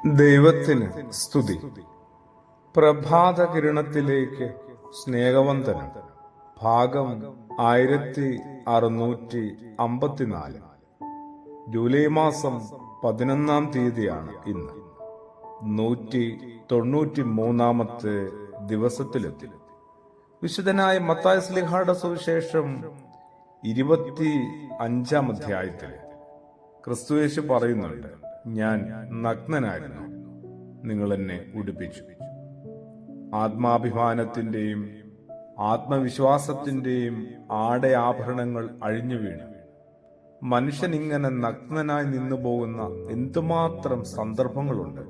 ദൈവത്തിന് സ്തുതി. പ്രഭാത കിരണത്തിലേക്ക് സ്നേഹവന്ദനം. ഭാഗം 1654. ജൂലൈ മാസം 11-ാം തീയതിയാണ് ഇന്ന്. 193-ാമത്തെ ദിവസത്തിലെത്തി. വിശുദ്ധനായ മത്തായി ശ്ലീഹായുടെ സുവിശേഷം 25-ാം അധ്യായത്തിൽ ക്രിസ്തുയേശു പറയുന്നുണ്ട്, ഞാൻ നഗ്നനായിരുന്നു, നിങ്ങൾ എന്നെ ഉടുപ്പിച്ചു. ആത്മാഭിമാനത്തിന്റെയും ആത്മവിശ്വാസത്തിന്റെയും ആടയാഭരണങ്ങൾ അഴിഞ്ഞു വീണു മനുഷ്യൻ ഇങ്ങനെ നഗ്നനായി നിന്നു പോകുന്ന എന്തുമാത്രം സന്ദർഭങ്ങളുണ്ട്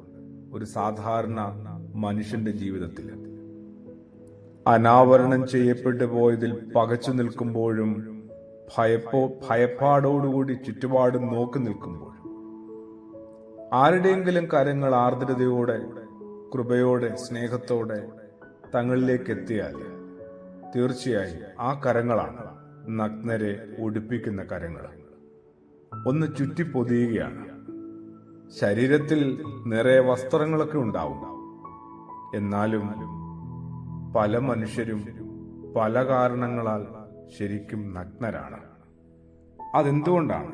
ഒരു സാധാരണ മനുഷ്യന്റെ ജീവിതത്തിൽ. അനാവരണം ചെയ്യപ്പെട്ടു പോയതിൽ പകച്ചു നിൽക്കുമ്പോഴും ഭയപ്പാടോടുകൂടി ചുറ്റുപാടും നോക്കി നിൽക്കുമ്പോഴും ആരുടെയെങ്കിലും കരങ്ങൾ ആർദ്രതയോടെ, കൃപയോടെ, സ്നേഹത്തോടെ തങ്ങളിലേക്ക് എത്തിയാൽ തീർച്ചയായും ആ കരങ്ങളാണ് നഗ്നരെ ഉടുപ്പിക്കുന്ന കരങ്ങൾ. ഒന്ന് ചുറ്റിപ്പൊതിയുകയാണ്. ശരീരത്തിൽ നിറയെ വസ്ത്രങ്ങളൊക്കെ ഉണ്ടാവും. എന്നാലും പല മനുഷ്യരും പല കാരണങ്ങളാൽ ശരിക്കും നഗ്നരാണ്. അതെന്തുകൊണ്ടാണ്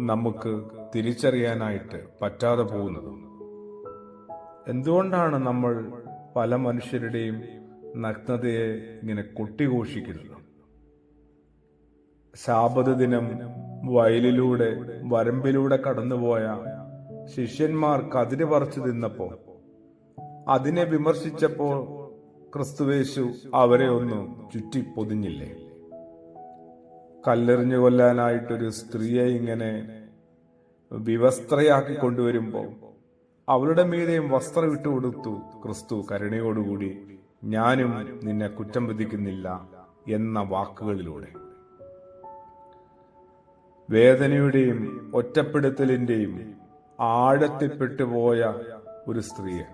നമുക്ക് തിരിച്ചറിയാനായിട്ട് പറ്റാതെ പോകുന്നത്? എന്തുകൊണ്ടാണ് നമ്മൾ പല മനുഷ്യരുടെയും നഗ്നതയെ ഇങ്ങനെ കൊട്ടിഘോഷിക്കുന്നത്? ശാബത ദിനം വയലിലൂടെ വരമ്പിലൂടെ കടന്നുപോയ ശിഷ്യന്മാർ കതിര് പറിച്ചു തിന്നപ്പോ അതിനെ വിമർശിച്ചപ്പോൾ ക്രിസ്തുവേശു അവരെ ഒന്ന് ചുറ്റി പൊതിഞ്ഞില്ലേ? കല്ലെറിഞ്ഞു കൊല്ലാനായിട്ടൊരു സ്ത്രീയെ ഇങ്ങനെ വിവസ്ത്രയാക്കി കൊണ്ടുവരുമ്പോൾ അവളുടെ മീതെയും വസ്ത്രം ഇട്ടുകൊടുത്തു ക്രിസ്തു കരുണയോടുകൂടി, ഞാനും നിന്നെ കുറ്റം വിധിക്കുന്നില്ല എന്ന വാക്കുകളിലൂടെ. വേദനയുടെയും ഒറ്റപ്പെടുത്തലിന്റെയും ആഴത്തിൽപ്പെട്ടുപോയ ഒരു സ്ത്രീയെ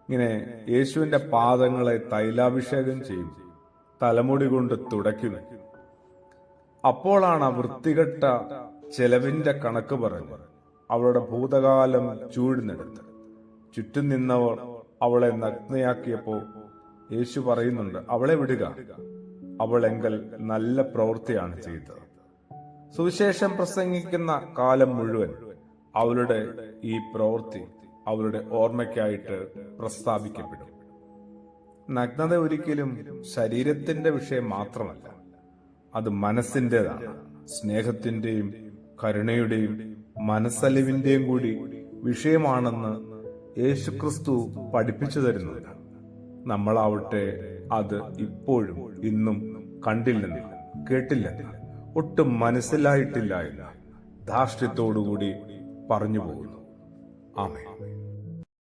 ഇങ്ങനെ യേശുവിന്റെ പാദങ്ങളെ തൈലാഭിഷേകം ചെയ്യും, തലമുടി കൊണ്ട് തുടയ്ക്കുന്നു. അപ്പോഴാണ് ആ വൃത്തികെട്ട ചെലവിന്റെ കണക്ക് പറഞ്ഞ് അവളുടെ ഭൂതകാലം ചൂഴ്ന്നെടുത്ത് ചുറ്റും നിന്നവർ അവളെ നഗ്നയാക്കിയപ്പോ യേശു പറയുന്നുണ്ട്, അവളെ വിടുക, അവളെങ്കിൽ നല്ല പ്രവൃത്തിയാണ് ചെയ്തത്. സുവിശേഷം പ്രസംഗിക്കുന്ന കാലം മുഴുവൻ അവളുടെ ഈ പ്രവൃത്തി അവളുടെ ഓർമ്മയ്ക്കായിട്ട് പ്രസ്താവിക്കപ്പെടും. നഗ്നത ഒരിക്കലും ശരീരത്തിന്റെ വിഷയം മാത്രമല്ല, അത് മനസ്സിൻ്റെതാണ്. സ്നേഹത്തിന്റെയും കരുണയുടെയും മനസ്സലിവിന്റെയും കൂടി വിഷയമാണെന്ന് യേശുക്രിസ്തു പഠിപ്പിച്ചു തരുന്നുണ്ട്. നമ്മളാവട്ടെ അത് ഇപ്പോഴും ഇന്നും കണ്ടില്ലെന്ന്, കേട്ടില്ലെന്ന്, ഒട്ടും മനസ്സിലായിട്ടില്ല എന്ന് ധാർഷ്ട്യത്തോടുകൂടി പറഞ്ഞു പോകുന്നു. ആമേൻ.